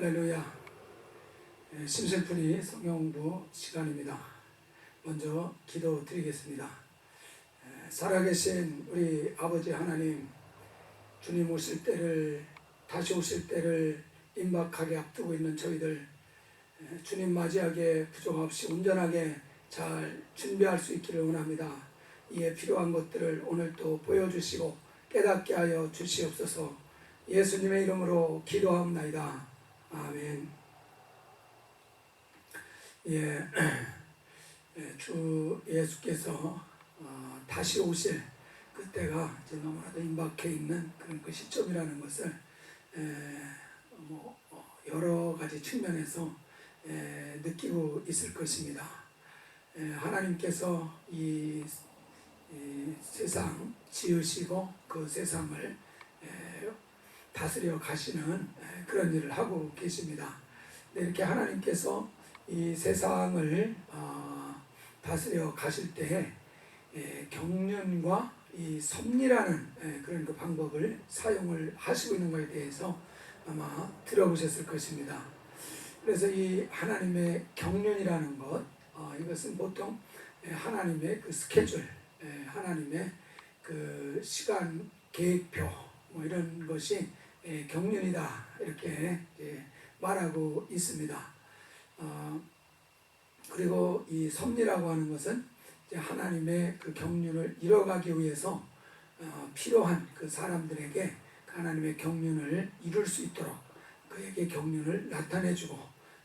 할렐루야. 심심풀이 성경공부 시간입니다. 먼저 기도 드리겠습니다. 살아계신 우리 아버지 하나님, 주님 오실 때를, 다시 오실 때를 임박하게 앞두고 있는 저희들, 주님 맞이하게 부족 없이 온전하게 잘 준비할 수 있기를 원합니다. 이에 필요한 것들을 오늘 또 보여주시고 깨닫게 하여 주시옵소서. 예수님의 이름으로 기도하옵나이다. 아멘. 주 예수께서 다시 오실 그때가 이제 너무나도 임박해 있는 그런 그 시점이라는 것을 여러 가지 측면에서 느끼고 있을 것입니다. 하나님께서 이 세상 지으시고 그 세상을 다스려 가시는 그런 일을 하고 계십니다. 이렇게 하나님께서 이 세상을 다스려 가실 때 경륜과 이 섭리라는 그런 그 방법을 사용을 하시고 있는 것에 대해서 아마 들어보셨을 것입니다. 그래서 이 하나님의 경륜이라는 것, 이것은 보통 하나님의 그 스케줄, 하나님의 그 시간 계획표 이런 것이 경륜이다 이렇게 말하고 있습니다. 그리고 이 섭리라고 하는 것은 하나님의 그 경륜을 이뤄가기 위해서 필요한 그 사람들에게 하나님의 경륜을 이룰 수 있도록 그에게 경륜을 나타내주고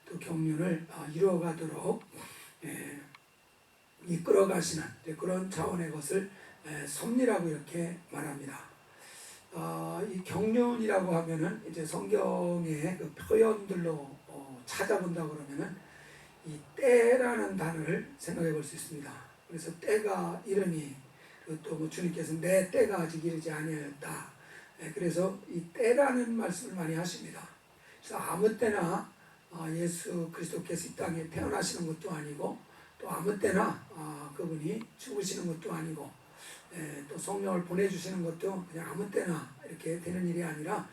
또 경륜을 이루어가도록 이끌어가시는 그런 차원의 것을 섭리라고 이렇게 말합니다. 이 경륜이라고 하면은 이제 성경의 그 표현들로 찾아본다 그러면은 이 때라는 단어를 생각해 볼 수 있습니다. 그래서 때가 이름이 또 주님께서 내 때가 아직 이르지 아니하였다. 그래서 이 때라는 말씀을 많이 하십니다. 그래서 아무 때나 예수 그리스도께서 이 땅에 태어나시는 것도 아니고 또 아무 때나 그분이 죽으시는 것도 아니고 또 성령을 보내주시는 것도 그냥 아무 때나 이렇게 되는 일이 아니라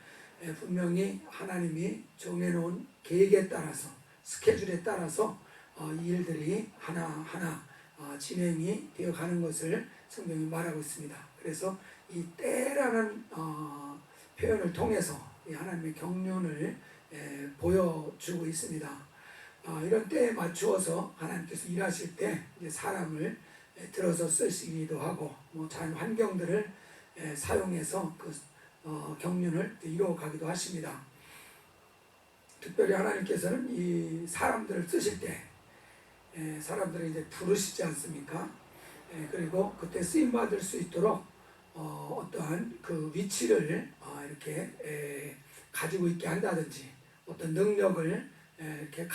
분명히 하나님이 정해놓은 계획에 따라서 스케줄에 따라서 이 일들이 하나하나 진행이 되어가는 것을 성경이 말하고 있습니다. 그래서 이 때라는 표현을 통해서 이 하나님의 경륜을 보여주고 있습니다. 이런 때에 맞추어서 하나님께서 일하실 때 이제 사람을 들어서 쓰시기도 하고 자연 환경들을 사용해서 그 경륜을 이루어가기도 하십니다. 특별히 하나님께서는 이 사람들을 쓰실 때 사람들을 이제 부르시지 않습니까? 그리고 그때 쓰임 받을 수 있도록 어떠한 그 위치를 이렇게 가지고 있게 한다든지 어떤 능력을 이렇게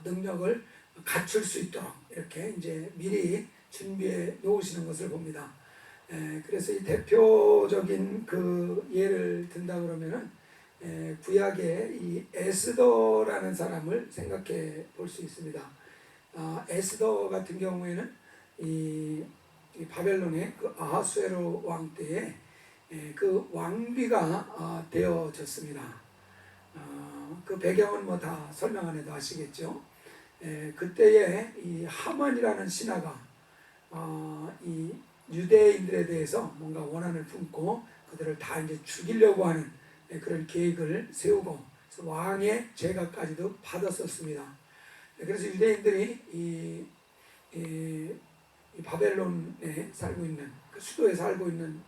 능력을 갖출 수 있도록 이렇게 이제 미리 준비해 놓으시는 것을 봅니다. 그래서 이 대표적인 그 예를 든다 그러면은 구약의 이 에스더라는 사람을 생각해 볼 수 있습니다. 에스더 같은 경우에는 이 바벨론의 그 아하수에로 왕 때에 그 왕비가 되어졌습니다. 그 배경은 뭐 다 설명 안 해도 아시겠죠. 그때에 이 하만이라는 신하가 이 유대인들에 대해서 뭔가 원한을 품고 그들을 다 이제 죽이려고 하는 그런 계획을 세우고 왕의 제가까지도 받았었습니다. 그래서 유대인들이 이 바벨론에 살고 있는 그 수도에 살고 있는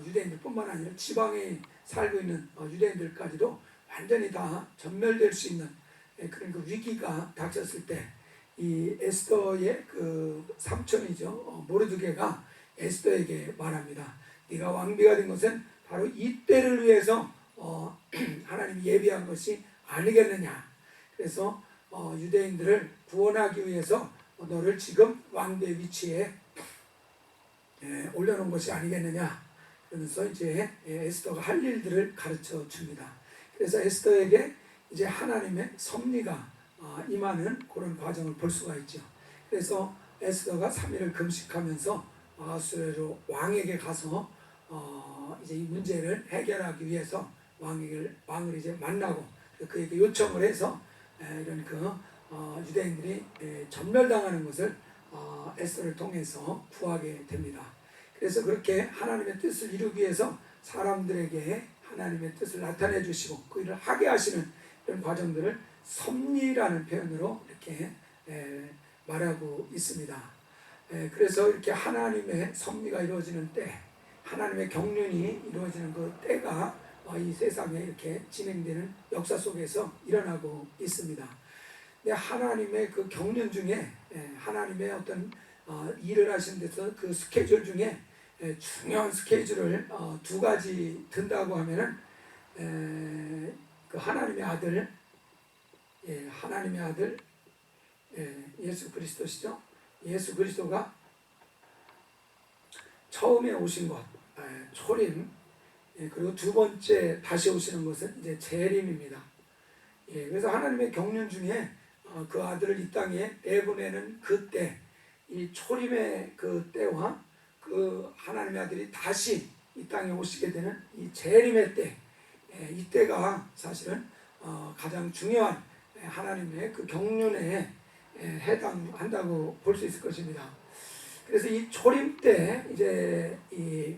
유대인들뿐만 아니라 지방에 살고 있는 유대인들까지도 완전히 다 전멸될 수 있는 그런 그 위기가 닥쳤을 때 이 에스더의 그 삼촌이죠 모르드게가 에스더에게 말합니다. 네가 왕비가 된 것은 바로 이 때를 위해서 하나님이 예비한 것이 아니겠느냐. 그래서 유대인들을 구원하기 위해서 너를 지금 왕비의 위치에 올려놓은 것이 아니겠느냐. 그러면서 이제 에스더가 할 일들을 가르쳐 줍니다. 그래서 에스더에게 이제 하나님의 섭리가 임하는 그런 과정을 볼 수가 있죠. 그래서 에스더가 3일을 금식하면서 아하수에로 왕에게 가서 이제 이 문제를 해결하기 위해서 왕을 이제 만나고 그에게 요청을 해서 이런 유대인들이 전멸당하는 것을 에스더를 통해서 구하게 됩니다. 그래서 그렇게 하나님의 뜻을 이루기 위해서 사람들에게 하나님의 뜻을 나타내 주시고 그 일을 하게 하시는 이런 과정들을 섭리라는 표현으로 이렇게 말하고 있습니다. 그래서 이렇게 하나님의 섭리가 이루어지는 때, 하나님의 경륜이 이루어지는 그 때가 이 세상에 이렇게 진행되는 역사 속에서 일어나고 있습니다. 하나님의 그 경륜 중에 하나님의 어떤 일을 하시는 데서 그 스케줄 중에 중요한 스케줄을 두 가지 든다고 하면은 그 하나님의 아들, 하나님의 아들 예수 그리스도시죠. 예수 그리스도가 처음에 오신 것, 초림, 그리고 두 번째 다시 오시는 것은 이제 재림입니다. 그래서 하나님의 경륜 중에 그 아들을 이 땅에 내보내는 그때, 이 초림의 그 때와 그 하나님의 아들이 다시 이 땅에 오시게 되는 이 재림의 때, 이때가 사실은 가장 중요한 하나님의 그 경륜에 해당한다고 볼 수 있을 것입니다. 그래서 이 초림 때 이제 이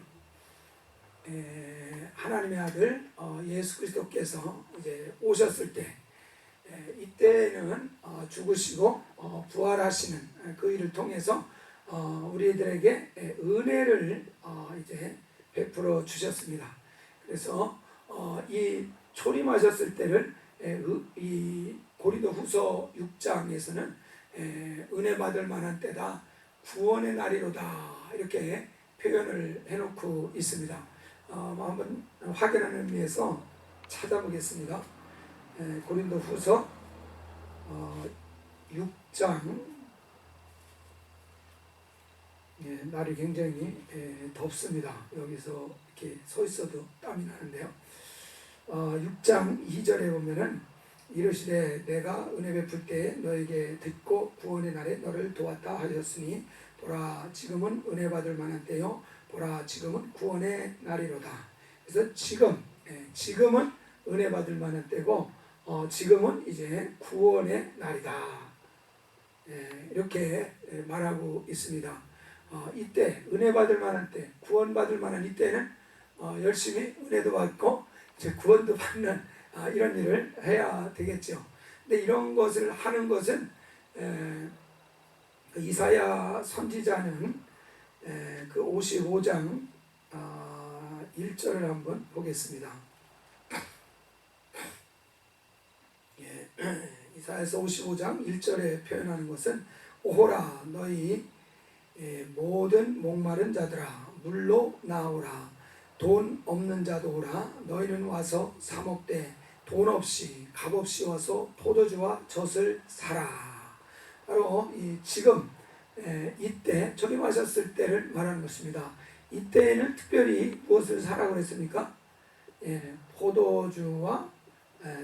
하나님의 아들 예수 그리스도께서 이제 오셨을 때, 이때는 죽으시고 부활하시는 그 일을 통해서 우리들에게 은혜를 이제 베풀어 주셨습니다. 그래서 이 초림하셨을 때를 이 고린도후서 6장에서는 은혜 받을 만한 때다, 구원의 날이로다, 이렇게 표현을 해놓고 있습니다. 한번 확인하는 의미에서 찾아보겠습니다. 고린도후서 6장, 날이 굉장히 덥습니다. 여기서 이렇게 서 있어도 땀이 나는데요. 6장 2절에 보면은 이르시되 내가 은혜 베풀 때에 너에게 듣고 구원의 날에 너를 도왔다 하셨으니 보라 지금은 은혜 받을 만한 때요 보라 지금은 구원의 날이로다. 그래서 지금은 은혜 받을 만한 때고 지금은 이제 구원의 날이다, 이렇게 말하고 있습니다. 이때 은혜 받을 만한 때, 구원 받을 만한 이때는 열심히 은혜도 받고 이제 구원도 받는 이런 일을 해야 되겠죠. 근데 이런 것을 하는 것은 그 이사야 선지자는 그 55장 1절을 한번 보겠습니다. 이사야서 55장 1절에 표현하는 것은 오호라 너희 모든 목마른 자들아 물로 나오라 돈 없는 자도 오라 너희는 와서 사 먹되 돈 없이 값 없이 와서 포도주와 젖을 사라. 바로 이 지금 이때 초림하셨을 때를 말하는 것입니다. 이때에는 특별히 무엇을 사라고 그랬습니까? 포도주와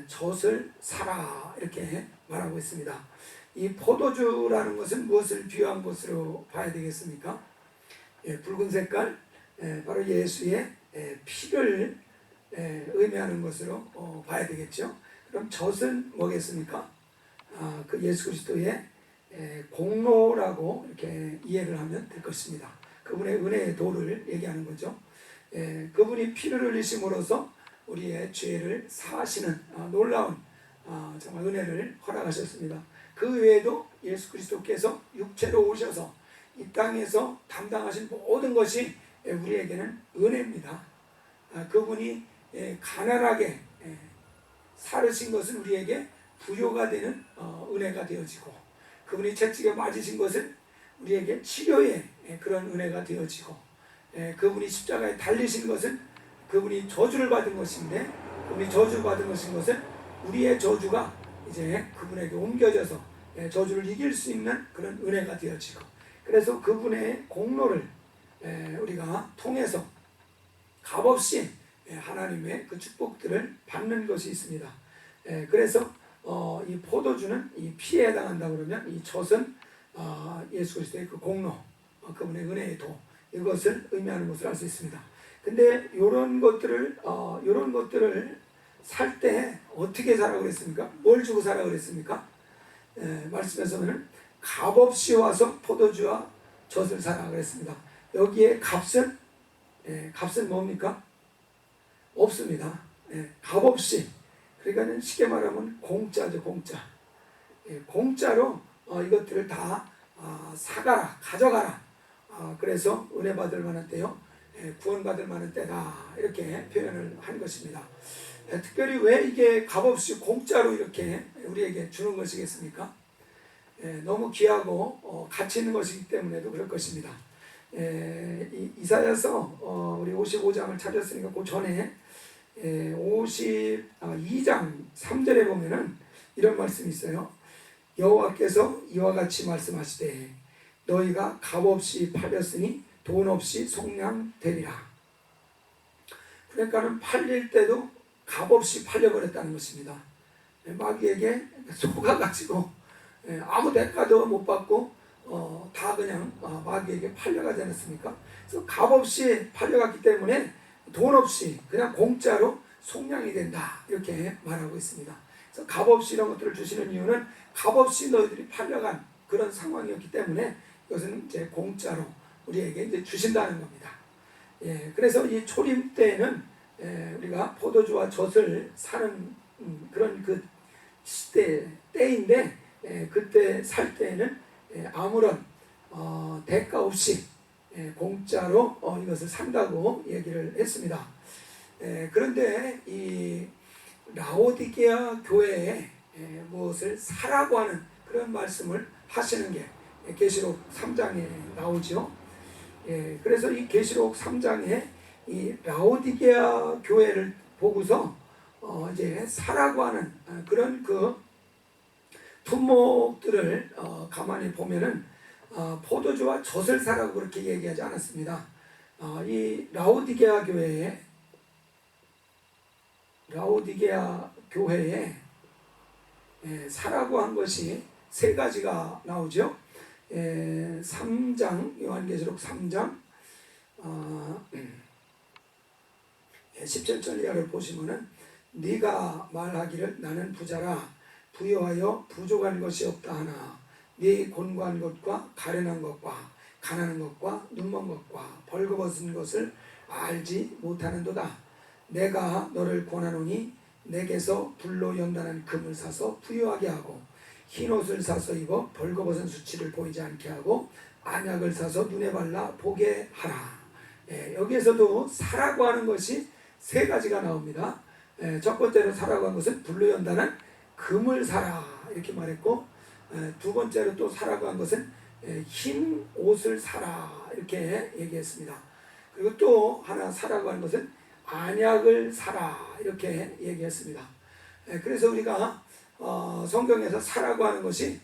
젖을 사라, 이렇게 말하고 있습니다. 이 포도주라는 것은 무엇을 비유한 것으로 봐야 되겠습니까? 붉은 색깔, 바로 예수의 피를 의미하는 것으로 봐야 되겠죠. 그럼 젖은 뭐겠습니까? 그 예수 그리스도의 공로라고 이렇게 이해를 하면 될 것입니다. 그분의 은혜의 도를 얘기하는 거죠. 그분이 피를 흘리심으로써 우리의 죄를 사하시는 놀라운 정말 은혜를 허락하셨습니다. 그 외에도 예수 그리스도께서 육체로 오셔서 이 땅에서 담당하신 모든 것이 우리에게는 은혜입니다. 그분이 가난하게 살으신 것은 우리에게 부요가 되는 은혜가 되어지고, 그분이 채찍에 맞으신 것은 우리에게 치료의 그런 은혜가 되어지고, 그분이 십자가에 달리신 것은 그분이 저주를 받은 것인데, 그분이 저주받은 것은 우리의 저주가 이제 그분에게 옮겨져서 저주를 이길 수 있는 그런 은혜가 되어지고, 그래서 그분의 공로를 우리가 통해서 값없이 하나님의 그 축복들을 받는 것이 있습니다. 그래서 이 포도주는 이 피에 해당한다 그러면 이 젖은 예수 그리스도의 그 공로, 그분의 은혜의 도, 이것을 의미하는 것을 알 수 있습니다. 근데 이런 것들을 살 때 어떻게 사라고 그랬습니까? 뭘 주고 사라고 그랬습니까? 말씀에서 보면 값없이 와서 포도주와 젖을 사라고 그랬습니다. 여기에 값은 뭡니까? 없습니다. 값없이, 그러니까 쉽게 말하면 공짜죠, 공짜. 공짜로 이것들을 다 사가라, 가져가라. 그래서 은혜 받을 만한 때요, 구원받을 만한 때다, 이렇게 표현을 한 것입니다. 특별히 왜 이게 값없이 공짜로 이렇게 우리에게 주는 것이겠습니까? 너무 귀하고 가치 있는 것이기 때문에도 그럴 것입니다. 이사야서 우리 55장을 찾았으니까 그 전에 52장 3절에 보면은 이런 말씀이 있어요. 여호와께서 이와 같이 말씀하시되 너희가 값없이 팔렸으니 돈 없이 속량되리라. 그러니까는 팔릴 때도 값없이 팔려버렸다는 것입니다. 마귀에게 속아가지고 아무 대가도 못 받고 다 그냥 마귀에게 팔려가지 않았습니까? 그래서 값없이 팔려갔기 때문에 돈 없이 그냥 공짜로 속량이 된다, 이렇게 말하고 있습니다. 그래서 값없이 이런 것들을 주시는 이유는 값없이 너희들이 팔려간 그런 상황이었기 때문에 이것은 이제 공짜로 우리에게 이제 주신다는 겁니다. 그래서 이 초림 때에는 우리가 포도주와 젖을 사는 그런 그 때인데, 그때 살 때에는 아무런 대가 없이 공짜로 이것을 산다고 얘기를 했습니다. 그런데 이 라오디게아 교회에 무엇을 사라고 하는 그런 말씀을 하시는 게 계시록 3장에 나오죠. 그래서 이 계시록 3장에 이 라오디게아 교회를 보고서 이제 사라고 하는 그런 그 품목들을 가만히 보면은 포도주와 젖을 사라고 그렇게 얘기하지 않았습니다. 이 라오디게아 교회에 사라고 한 것이 세 가지가 나오죠. 3장, 요한계시록 3장 17절 이하를 보시면은 네가 말하기를 나는 부자라 부유하여 부족한 것이 없다 하나 네 곤고한 것과 가련한 것과 가난한 것과 눈먼 것과 벌거벗은 것을 알지 못하는도다. 내가 너를 권하노니 내게서 불로 연단한 금을 사서 부유하게 하고 흰옷을 사서 입어 벌거벗은 수치를 보이지 않게 하고 안약을 사서 눈에 발라 보게 하라. 여기에서도 사라고 하는 것이 세 가지가 나옵니다. 첫 번째로 사라고 한 것은 불로 연단한 금을 사라, 이렇게 말했고, 두 번째로 또 사라고 한 것은 흰 옷을 사라, 이렇게 얘기했습니다. 그리고 또 하나 사라고 하는 것은 안약을 사라, 이렇게 얘기했습니다. 그래서 우리가 성경에서 사라고 하는 것이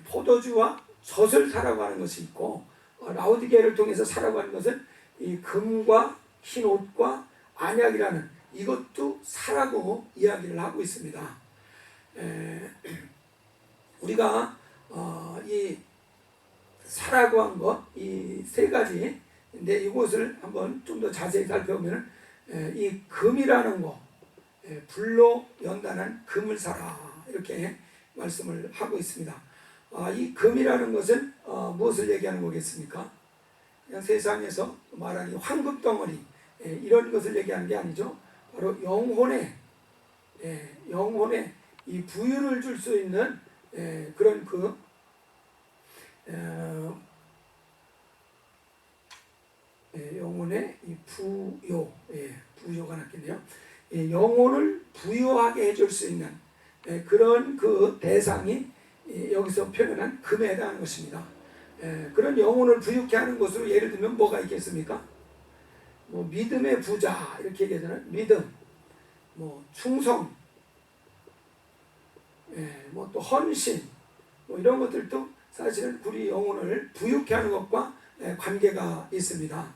포도주와 젖을 사라고 하는 것이 있고, 라오디게아를 통해서 사라고 하는 것은 이 금과 흰 옷과 안약이라는 이것도 사라고 이야기를 하고 있습니다. 우리가 이 사라고 한 것, 이 세 가지인데 이것을 한번 좀 더 자세히 살펴보면 이 금이라는 거, 불로 연단한 금을 사라, 이렇게 말씀을 하고 있습니다. 이 금이라는 것은 무엇을 얘기하는 거겠습니까? 그냥 세상에서 말하는 황금덩어리, 이런 것을 얘기하는 게 아니죠. 바로 영혼의 이 부유를 줄 수 있는 그런 영혼의 이 부요가 낫겠네요. 영혼을 부유하게 해줄 수 있는 그런 그 대상이 여기서 표현한 금에 해당하는 것입니다. 그런 영혼을 부유케 하는 것으로 예를 들면 뭐가 있겠습니까? 뭐 믿음의 부자 이렇게 얘기하잖아요. 믿음, 뭐 충성, 뭐 또 헌신, 뭐 이런 것들도 사실은 우리 영혼을 부유케 하는 것과 관계가 있습니다.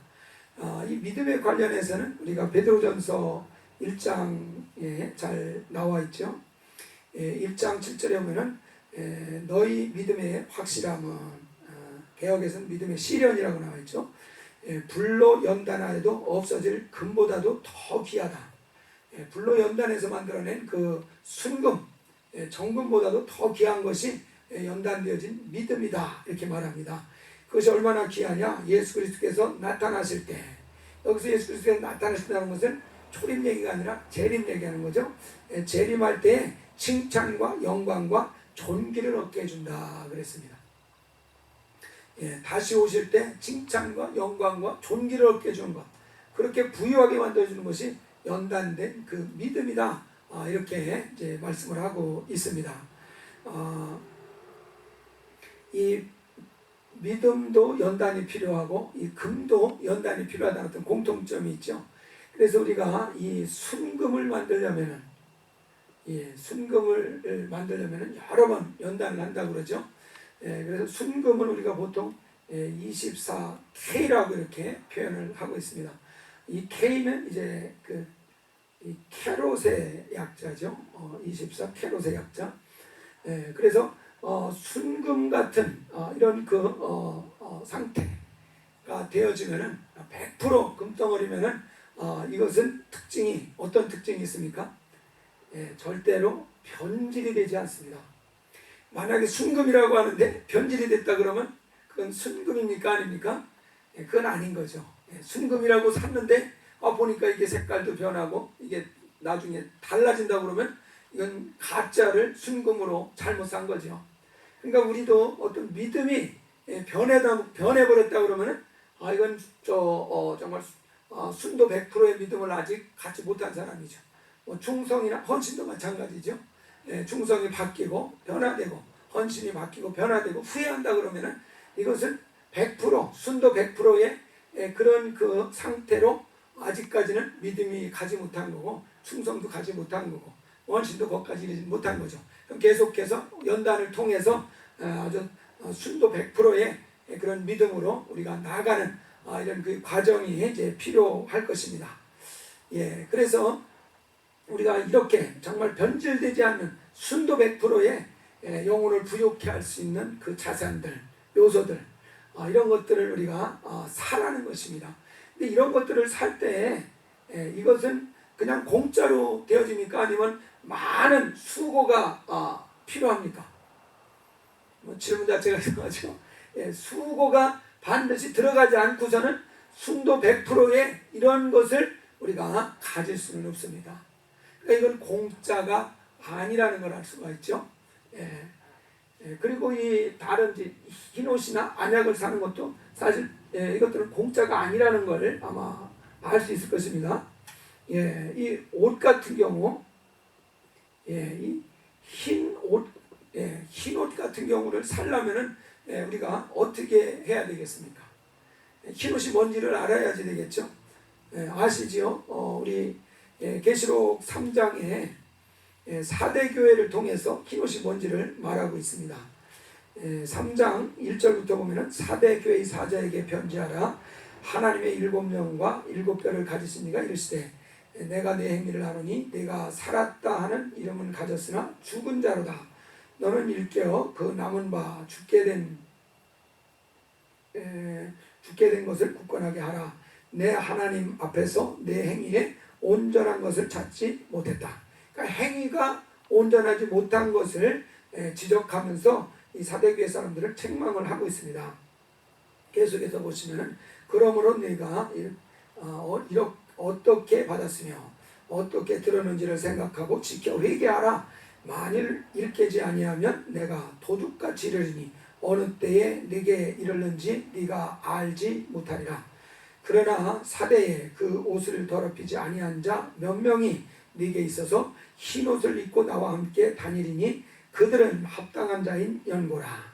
이 믿음에 관련해서는 우리가 베드로전서 1장에 잘 나와 있죠. 1장 7절에 보면은 너희 믿음의 확실함은 개역에서는 믿음의 시련이라고 나와 있죠. 불로 연단하여도 없어질 금보다도 더 귀하다. 불로 연단해서 만들어낸 그 순금, 정금보다도 더 귀한 것이 연단되어진 믿음이다 이렇게 말합니다. 그것이 얼마나 귀하냐? 예수 그리스도께서 나타나실 때, 여기서 예수 그리스도께서 나타나신다는 것은 초림 얘기가 아니라 재림 얘기하는 거죠. 재림할 때 칭찬과 영광과 존귀를 얻게 해준다 그랬습니다. 다시 오실 때 칭찬과 영광과 존귀를 얻게 해주는 것, 그렇게 부유하게 만들어주는 것이 연단된 그 믿음이다, 이렇게 이제 말씀을 하고 있습니다. 이 믿음도 연단이 필요하고 이 금도 연단이 필요하다는 어떤 공통점이 있죠. 그래서 우리가 이 순금을 만들려면은, 순금을 만들려면은 여러 번 연단을 한다고 그러죠. 그래서 순금은 우리가 보통 24K라고 이렇게 표현을 하고 있습니다. 이 K는 이제 이 캐롯의 약자죠. 24캐롯의 약자. 그래서 순금 같은 이런 상태가 되어지면은 100% 금덩어리면은 이것은 특징이, 어떤 특징이 있습니까? 절대로 변질이 되지 않습니다. 만약에 순금이라고 하는데 변질이 됐다 그러면 그건 순금입니까 아닙니까? 그건 아닌 거죠. 순금이라고 샀는데 보니까 이게 색깔도 변하고 이게 나중에 달라진다 그러면 이건 가짜를 순금으로 잘못 산 거죠. 그러니까 우리도 어떤 믿음이 변해버렸다 그러면은 이건 정말 순도 100%의 믿음을 아직 갖지 못한 사람이죠. 충성이나 헌신도 마찬가지죠. 충성이 바뀌고 변화되고 헌신이 바뀌고 변화되고 후회한다 그러면은 이것은 100% 순도 100%의 그런 그 상태로 아직까지는 믿음이 가지 못한 거고 충성도 가지 못한 거고 헌신도 거기까지 이르지 못한 거죠. 그럼 계속해서 연단을 통해서 아주 순도 100%의 그런 믿음으로 우리가 나아가는 이런 그 과정이 이제 필요할 것입니다. 그래서 우리가 이렇게 정말 변질되지 않는 순도 100%의 영혼을 부욕케 할 수 있는 그 자산들, 요소들, 이런 것들을 우리가 사라는 것입니다. 근데 이런 것들을 살 때 이것은 그냥 공짜로 되어집니까? 아니면 많은 수고가 필요합니까? 질문 자체가 이상하죠. 수고가 반드시 들어가지 않고서는 순도 100%의 이런 것을 우리가 가질 수는 없습니다. 그러니까 이건 공짜가 아니라는 걸 알 수가 있죠. 그리고 이 다른 흰옷이나 안약을 사는 것도 사실 이것들은 공짜가 아니라는 걸 아마 알 수 있을 것입니다. 이 옷 같은 경우, 이 흰 옷 같은 경우를 살려면은 우리가 어떻게 해야 되겠습니까? 흰옷이 뭔지를 알아야지 되겠죠. 아시지요? 우리 계시록 3장에 4대 교회를 통해서 흰옷이 뭔지를 말하고 있습니다. 3장 1절부터 보면은 4대 교회의 사자에게 편지하라. 하나님의 7명과 7뼈를 가지신 이가 이르시되 내가 네 행위를 하노니 네가 살았다 하는 이름은 가졌으나 죽은 자로다. 너는 일깨어 그 남은 바 죽게 된 것을 굳건하게 하라. 내 하나님 앞에서 내 행위에 온전한 것을 찾지 못했다. 그러니까 행위가 온전하지 못한 것을 지적하면서 이 사대교회 사람들을 책망을 하고 있습니다. 계속해서 보시면은 그러므로 네가 어떻게 받았으며 어떻게 들었는지를 생각하고 지켜 회개하라. 만일 일깨지 아니하면 내가 도둑같이 이르리니 어느 때에 네게 이르는지 네가 알지 못하리라. 그러나 사대에 그 옷을 더럽히지 아니한 자 몇 명이 네게 있어서 흰 옷을 입고 나와 함께 다니리니 그들은 합당한 자인 연고라.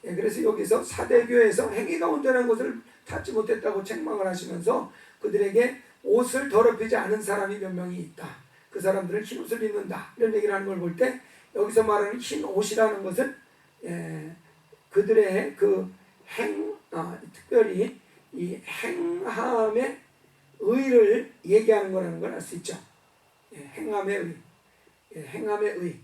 그래서 여기서 사대교회에서 행위가 온전한 것을 찾지 못했다고 책망을 하시면서 그들에게 옷을 더럽히지 않은 사람이 몇 명이 있다. 그 사람들은 흰 옷을 입는다. 이런 얘기를 하는 걸 볼 때 여기서 말하는 흰 옷이라는 것은 그들의 특별히 이 행함의 의를 얘기하는 거라는 걸 알 수 있죠. 행함의 의, 행함의 의.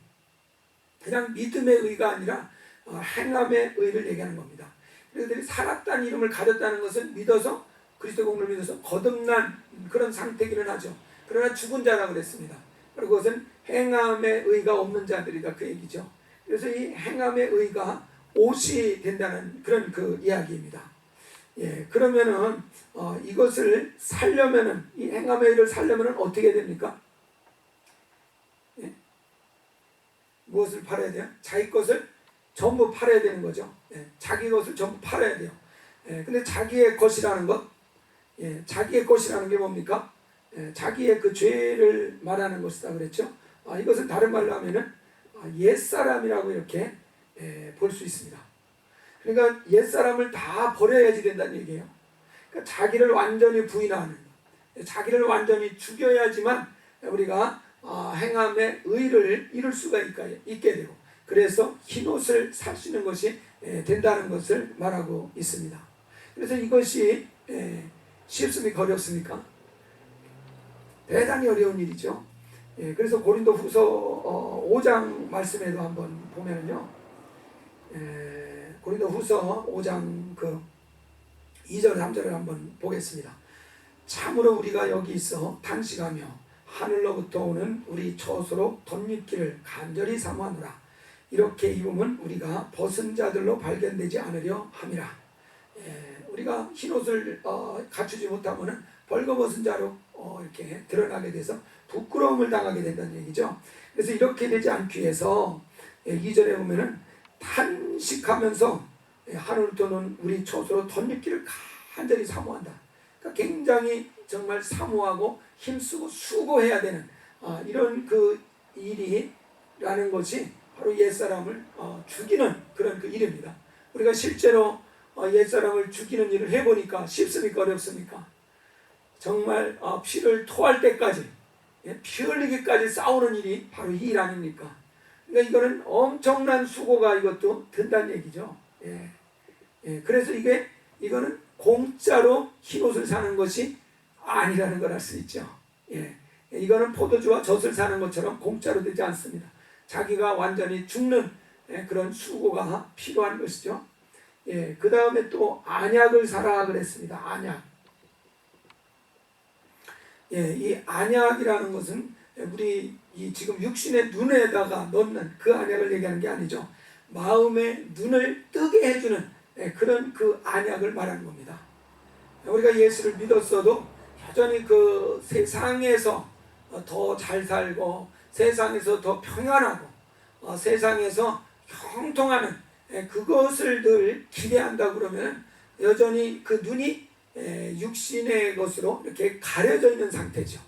그냥 믿음의 의가 아니라 행함의 의를 얘기하는 겁니다. 그들이 살았다는 이름을 가졌다는 것은 믿어서 그리스도 공로를 믿어서 거듭난 그런 상태기는 하죠. 그러나 죽은 자라고 그랬습니다. 그리고 그것은 행함의 의가 없는 자들이다, 그 얘기죠. 그래서 이 행함의 의가 옷이 된다는 그런 그 이야기입니다. 예, 그러면은 이것을 살려면은, 이 행함의 의를 살려면은 어떻게 됩니까? 예? 무엇을 팔아야 돼요? 자기 것을 전부 팔아야 되는 거죠. 예, 자기 것을 전부 팔아야 돼요. 예, 근데 자기의 것이라는 것, 예, 자기의 것이라는 게 뭡니까? 예, 자기의 그 죄를 말하는 것이다 그랬죠. 이것은 다른 말로 하면은 옛사람이라고 이렇게 볼 수 있습니다. 그러니까 옛사람을 다 버려야지 된다는 얘기예요. 그러니까 자기를 완전히 부인하는, 자기를 완전히 죽여야지만 우리가 행함의 의를 이룰 수가 있게 되고, 그래서 흰옷을 살 수 있는 것이 된다는 것을 말하고 있습니다. 그래서 이것이 쉽습니까? 어렵습니까? 대단히 어려운 일이죠. 그래서 고린도 후서 5장 말씀에도 한번 보면요, 고린도 후서 5장 그 2절 3절을 한번 보겠습니다. 참으로 우리가 여기 있어 탄식하며 하늘로부터 오는 우리 처소로 덧입기를 간절히 사모하노라. 이렇게 입으면 우리가 벗은 자들로 발견되지 않으려 함이라. 우리가 흰옷을 갖추지 못하면 벌거벗은 자로 이렇게 드러나게 돼서 부끄러움을 당하게 된다는 얘기죠. 그래서 이렇게 되지 않기 위해서 2절에 보면은 탄식하면서 하늘로부터는 우리 처소로 덧입기를 간절히 사모한다. 그러니까 굉장히 정말 사모하고 힘쓰고 수고해야 되는 이런 그 일이라는 것이 바로 옛사람을 죽이는 그런 그 일입니다. 우리가 실제로 옛사람을 죽이는 일을 해보니까 쉽습니까? 어렵습니까? 정말 피를 토할 때까지, 피 흘리기까지 싸우는 일이 바로 이 일 아닙니까? 그러니까 이거는 엄청난 수고가 이것도 든다는 얘기죠. 그래서 이거는 공짜로 흰옷을 사는 것이 아니라는 걸 알 수 있죠. 이거는 포도주와 젖을 사는 것처럼 공짜로 되지 않습니다. 자기가 완전히 죽는 그런 수고가 필요한 것이죠. 그 다음에 또 안약을 사라 그랬습니다. 안약. 이 안약이라는 것은 우리 이 지금 육신의 눈에다가 넣는 그 안약을 얘기하는 게 아니죠. 마음의 눈을 뜨게 해주는 그런 그 안약을 말하는 겁니다. 우리가 예수를 믿었어도 여전히 그 세상에서 더 잘 살고 세상에서 더 평안하고 세상에서 형통하는 그것을 늘 기대한다 그러면 여전히 그 눈이 육신의 것으로 이렇게 가려져 있는 상태죠.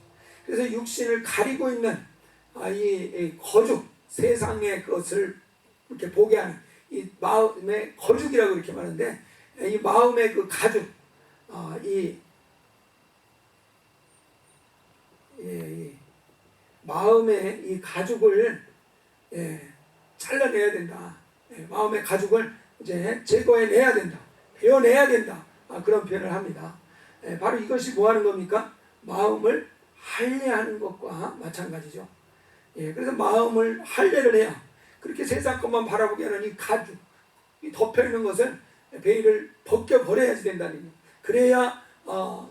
그래서 육신을 가리고 있는 이 거죽, 세상의 것을 이렇게 보게 하는 이 마음의 거죽이라고 이렇게 말하는데, 이 마음의 그 가죽, 이 마음의 이 가죽을 잘라내야 된다. 마음의 가죽을 이제 제거해내야 된다. 베어내야 된다. 그런 표현을 합니다. 바로 이것이 뭐 하는 겁니까? 마음을 할례하는 것과 마찬가지죠. 그래서 마음을 할례를 해야, 그렇게 세상 것만 바라보게 하는 이 가죽, 이 덮여있는 것을 베일을 벗겨버려야지 된다는 거예요. 그래야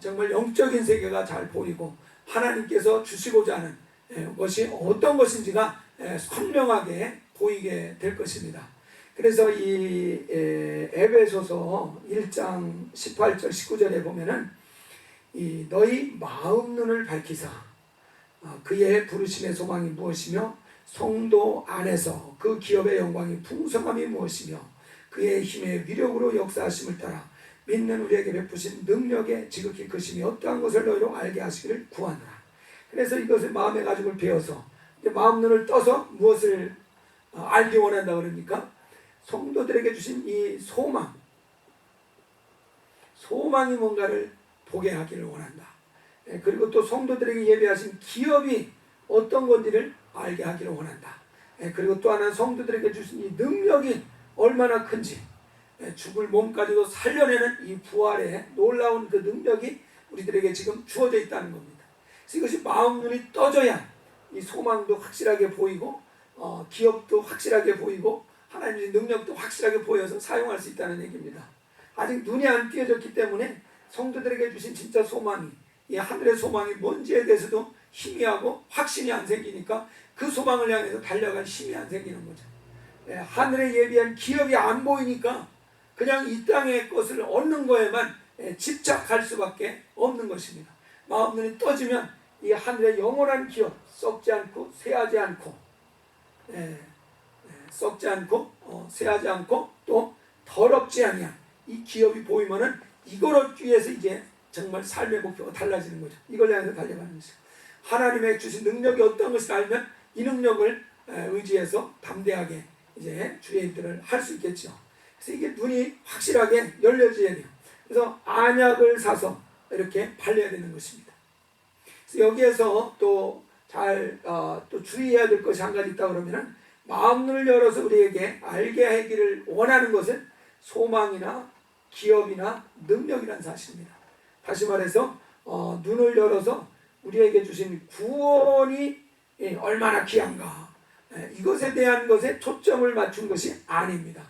정말 영적인 세계가 잘 보이고 하나님께서 주시고자 하는 것이 어떤 것인지가 선명하게 보이게 될 것입니다. 그래서 이 에베소서 1장 18절 19절에 보면은 이 너희 마음 눈을 밝히사 그의 부르심의 소망이 무엇이며 성도 안에서 그 기업의 영광이 풍성함이 무엇이며 그의 힘의 위력으로 역사하심을 따라 믿는 우리에게 베푸신 능력의 지극히 크심이 어떠한 것을 너희로 알게 하시기를 구하노라. 그래서 이것을 마음의 가죽을 베어서 마음 눈을 떠서 무엇을 알기 원한다 그러니까 성도들에게 주신 이 소망이 뭔가를 보게 하기를 원한다. 그리고 또 성도들에게 예배하신 기업이 어떤 건지를 알게 하기를 원한다. 그리고 또 하나는 성도들에게 주신 이 능력이 얼마나 큰지, 죽을 몸까지도 살려내는 이 부활의 놀라운 그 능력이 우리들에게 지금 주어져 있다는 겁니다. 그래서 이것이 마음 눈이 떠져야 이 소망도 확실하게 보이고 기업도 확실하게 보이고 하나님의 능력도 확실하게 보여서 사용할 수 있다는 얘기입니다. 아직 눈이 안 띄어졌기 때문에 성도들에게 주신 진짜 소망이, 이 하늘의 소망이 뭔지에 대해서도 희미하고 확신이 안 생기니까 그 소망을 향해서 달려갈 힘이 안 생기는 거죠. 하늘에 예비한 기업이 안 보이니까 그냥 이 땅의 것을 얻는 거에만 집착할 수밖에 없는 것입니다. 마음 눈이 떠지면 이 하늘의 영원한 기업, 썩지 않고 쇠하지 않고 썩지 않고 쇠하지 않고 또 더럽지 아니한 이 기업이 보이면은 이걸 얻기 위해서 이제 정말 삶의 목표가 달라지는 거죠. 이걸 향해서 달려가는 것이죠. 하나님의 주신 능력이 어떤 것을 알면 이 능력을 의지해서 담대하게 이제 주의 일들을 할 수 있겠죠. 그래서 이게 눈이 확실하게 열려져야 돼요. 그래서 안약을 사서 이렇게 발려야 되는 것입니다. 그래서 여기에서 또 또 주의해야 될 것이 한 가지 있다 그러면은 마음을 열어서 우리에게 알게 하기를 원하는 것은 소망이나 기업이나 능력이라는 사실입니다. 다시 말해서 눈을 열어서 우리에게 주신 구원이 얼마나 귀한가, 이것에 대한 것에 초점을 맞춘 것이 아닙니다.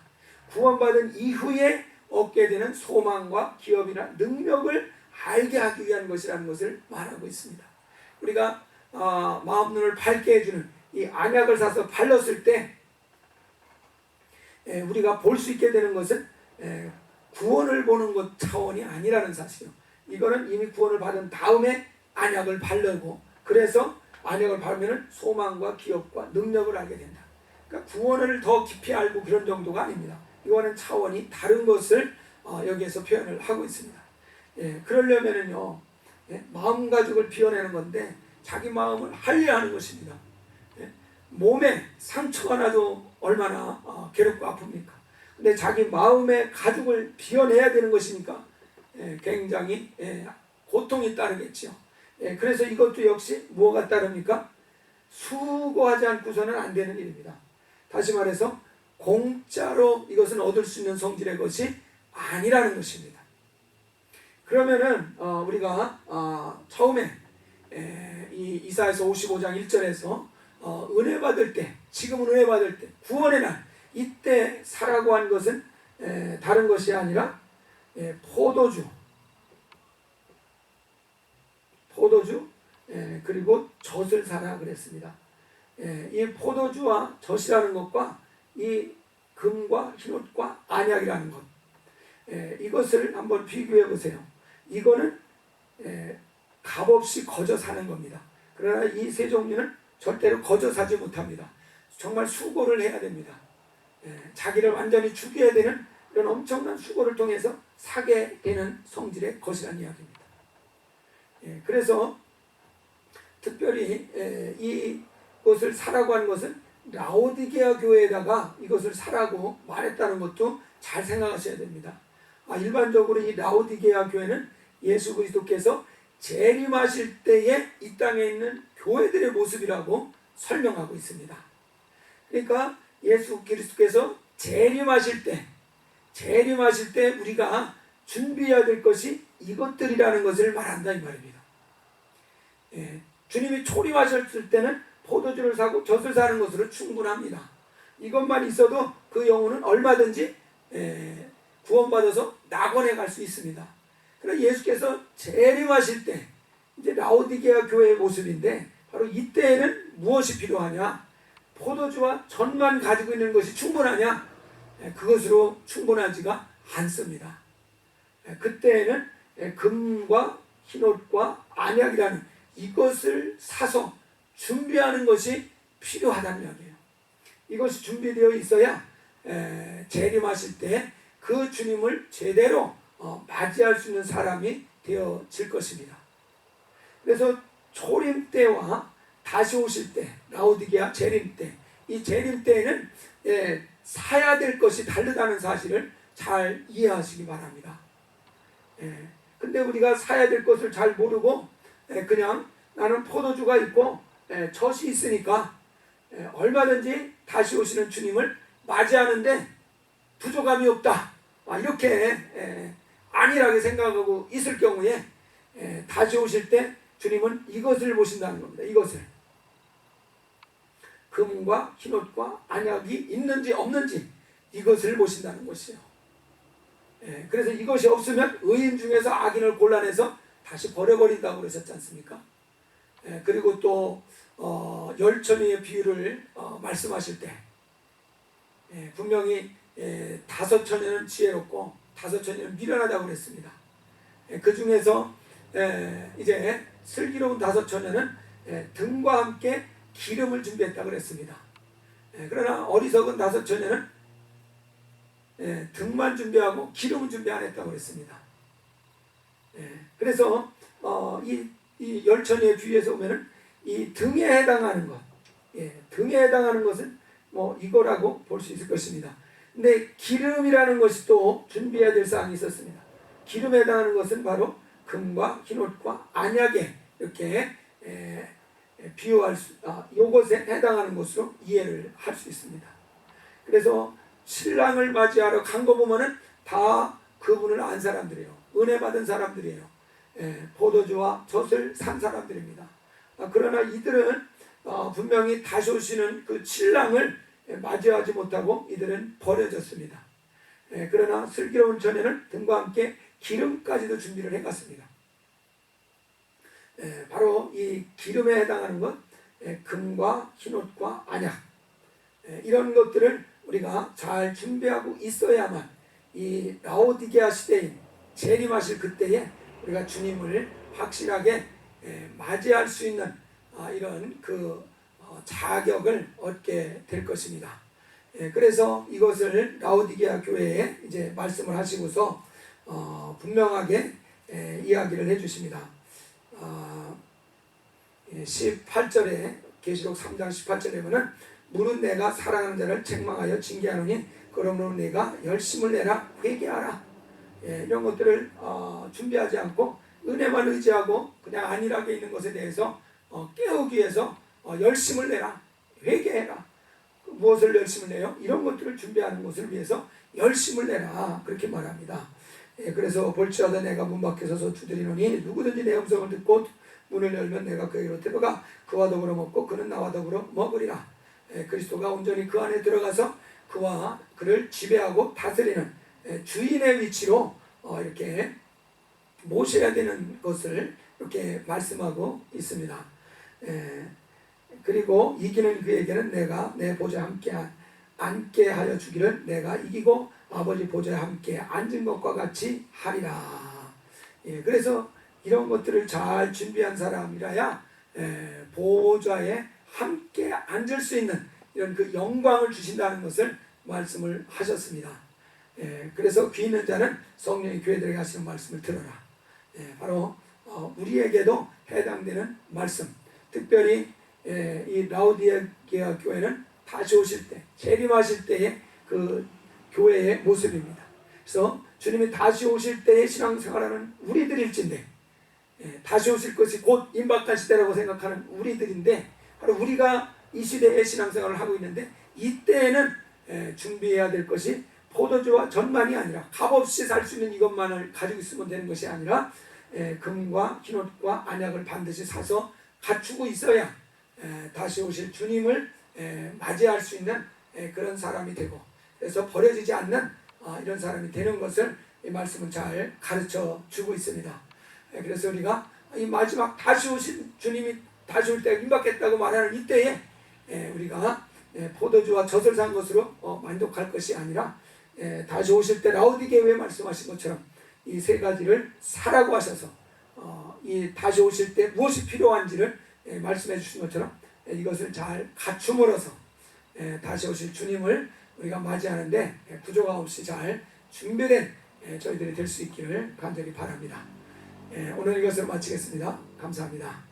구원받은 이후에 얻게 되는 소망과 기업이나 능력을 알게 하기 위한 것이라는 것을 말하고 있습니다. 우리가 마음 눈을 밝게 해주는 이 안약을 사서 발랐을 때 우리가 볼 수 있게 되는 것은 구원을 보는 것 차원이 아니라는 사실이요. 이거는 이미 구원을 받은 다음에 안약을 바르고, 그래서 안약을 바르면 소망과 기업과 능력을 알게 된다. 그러니까 구원을 더 깊이 알고 그런 정도가 아닙니다. 이거는 차원이 다른 것을 여기에서 표현을 하고 있습니다. 그러려면은요, 마음 가죽을 비워내는 건데 자기 마음을 할례하는 것입니다. 몸에 상처가 나도 얼마나 괴롭고 아픕니까? 근데 자기 마음의 가죽을 비워내야 되는 것이니까 굉장히 고통이 따르겠죠. 그래서 이것도 역시 뭐가 따릅니까? 수고하지 않고서는 안 되는 일입니다. 다시 말해서 공짜로 이것은 얻을 수 있는 성질의 것이 아니라는 것입니다. 그러면은 우리가 처음에 이 이사야서 55장 1절에서 은혜 받을 때, 지금은 은혜 받을 때, 구원의 날, 이때 사라고 한 것은 다른 것이 아니라 포도주, 그리고 젖을 사라 그랬습니다. 이 포도주와 젖이라는 것과 이 금과 흰옷과 안약이라는 것, 이것을 한번 비교해 보세요. 이거는 값없이 거저 사는 겁니다. 그러나 이 세 종류는 절대로 거저 사지 못합니다. 정말 수고를 해야 됩니다. 자기를 완전히 죽여야 되는 이런 엄청난 수고를 통해서 사게 되는 성질의 것이라는 이야기입니다. 그래서 특별히 이것을 사라고 하는 것은 라오디게아 교회에다가 이것을 사라고 말했다는 것도 잘 생각하셔야 됩니다. 일반적으로 이 라오디게아 교회는 예수 그리스도께서 재림하실 때에 이 땅에 있는 교회들의 모습이라고 설명하고 있습니다. 그러니까 예수 그리스도께서 재림하실 때 우리가 준비해야 될 것이 이것들이라는 것을 말한다 이 말입니다. 주님이 초림하셨을 때는 포도주를 사고 젖을 사는 것으로 충분합니다. 이것만 있어도 그 영혼은 얼마든지 구원받아서 낙원에 갈 수 있습니다. 그러나 예수께서 재림하실 때, 이제 라오디게아 교회의 모습인데 바로 이때에는 무엇이 필요하냐? 포도주와 젖만 가지고 있는 것이 충분하냐? 그것으로 충분하지가 않습니다. 그때에는 금과 흰옷과 안약이라는 이것을 사서 준비하는 것이 필요하다는 이야기예요. 이것이 준비되어 있어야 재림하실 때 그 주님을 제대로 맞이할 수 있는 사람이 되어질 것입니다. 그래서 초림 때와 다시 오실 때, 라오디게아 재림 때, 이 재림 때에는 사야 될 것이 다르다는 사실을 잘 이해하시기 바랍니다. 근데 우리가 사야 될 것을 잘 모르고 그냥 나는 포도주가 있고 젖이 있으니까 얼마든지 다시 오시는 주님을 맞이하는데 부족함이 없다, 이렇게 안일하게 생각하고 있을 경우에 다시 오실 때 주님은 이것을 보신다는 겁니다. 이것을, 금과 흰옷과 안약이 있는지 없는지 이것을 보신다는 것이에요. 그래서 이것이 없으면 의인 중에서 악인을 골라내서 다시 버려버린다고 그러셨지 않습니까? 그리고 또 열천의 비유를 말씀하실 때 분명히 5처녀는 지혜롭고 5처녀는 미련하다고 그랬습니다. 그 중에서 이제 슬기로운 5처녀는 등과 함께 기름을 준비했다고 그랬습니다. 그러나 어리석은 5처녀는 등만 준비하고 기름은 준비 안 했다고 그랬습니다. 그래서 이 열처녀의 비유에서 보면은 이 등에 해당하는 것, 등에 해당하는 것은 뭐 이거라고 볼 수 있을 것입니다. 근데 기름이라는 것이 또 준비해야 될 사항이 있었습니다. 기름에 해당하는 것은 바로 금과 흰옷과 안약에 이렇게 비유할 요것에 해당하는 것으로 이해를 할 수 있습니다. 그래서 신랑을 맞이하러 간 거 보면은 다 그분을 안 사람들이에요. 은혜 받은 사람들이에요. 포도주와 젖을 산 사람들입니다. 그러나 이들은 분명히 다시 오시는 그 신랑을 맞이하지 못하고 이들은 버려졌습니다. 그러나 슬기로운 처녀는 등과 함께 기름까지도 준비를 해갔습니다. 바로 이 기름에 해당하는 것, 금과 흰옷과 안약, 이런 것들을 우리가 잘 준비하고 있어야만 이 라오디게아 시대인 재림하실 그때에 우리가 주님을 확실하게 맞이할 수 있는 이런 그 자격을 얻게 될 것입니다. 그래서 이것을 라오디게아 교회에 이제 말씀을 하시고서 분명하게 이야기를 해주십니다. 18절에 계시록 3장 18절에 보면 무릇 내가 사랑하는 자를 책망하여 징계하노니 그러므로 내가 열심을 내라 회개하라. 이런 것들을 준비하지 않고 은혜만 의지하고 그냥 안일하게 있는 것에 대해서 깨우기 위해서 열심을 내라 회개해라. 무엇을 열심을 내요? 이런 것들을 준비하는 것을 위해서 열심을 내라 그렇게 말합니다. 그래서 볼지어다 내가 문 밖에 서서 두드리노니 누구든지 내 음성을 듣고 문을 열면 내가 그에게로 들어가 그와 더불어 먹고 그는 나와 더불어 먹으리라. 그리스도가 온전히 그 안에 들어가서 그와 그를 지배하고 다스리는 주인의 위치로 이렇게 모셔야 되는 것을 이렇게 말씀하고 있습니다. 그리고 이기는 그에게는 내가 내 보좌에 함께 앉게 하여 주기를 내가 이기고 아버지 보좌에 함께 앉은 것과 같이 하리라. 그래서 이런 것들을 잘 준비한 사람이라야 보좌에 함께 앉을 수 있는 이런 그 영광을 주신다는 것을 말씀을 하셨습니다. 그래서 귀 있는 자는 성령이 교회들에게 하시는 말씀을 들어라. 바로 우리에게도 해당되는 말씀, 특별히 이 라오디게아 교회는 다시 오실 때, 재림하실 때의 그 교회의 모습입니다. 그래서 주님이 다시 오실 때의 신앙생활하는 우리들일진데, 다시 오실 것이 곧 임박한 시대라고 생각하는 우리들인데, 바로 우리가 이 시대의 신앙생활을 하고 있는데, 이때에는 준비해야 될 것이 포도주와 젖만이 아니라 값없이 살 수 있는 이것만을 가지고 있으면 되는 것이 아니라 금과 흰옷과 안약을 반드시 사서 갖추고 있어야 다시 오실 주님을 맞이할 수 있는 그런 사람이 되고, 그래서 버려지지 않는 이런 사람이 되는 것을 이 말씀은 잘 가르쳐 주고 있습니다. 그래서 우리가 이 마지막 다시 오신 주님이 다시 올 때가 임박했다고 말하는 이때에 우리가 포도주와 젖을 산 것으로 만족할 것이 아니라 다시 오실 때 라오디게아에 말씀하신 것처럼 이 세 가지를 사라고 하셔서 이 다시 오실 때 무엇이 필요한지를 말씀해 주신 것처럼 이것을 잘 갖춤으로써 다시 오실 주님을 우리가 맞이하는데 부조가 없이 잘 준비된 저희들이 될 수 있기를 간절히 바랍니다. 오늘 이것으로 마치겠습니다. 감사합니다.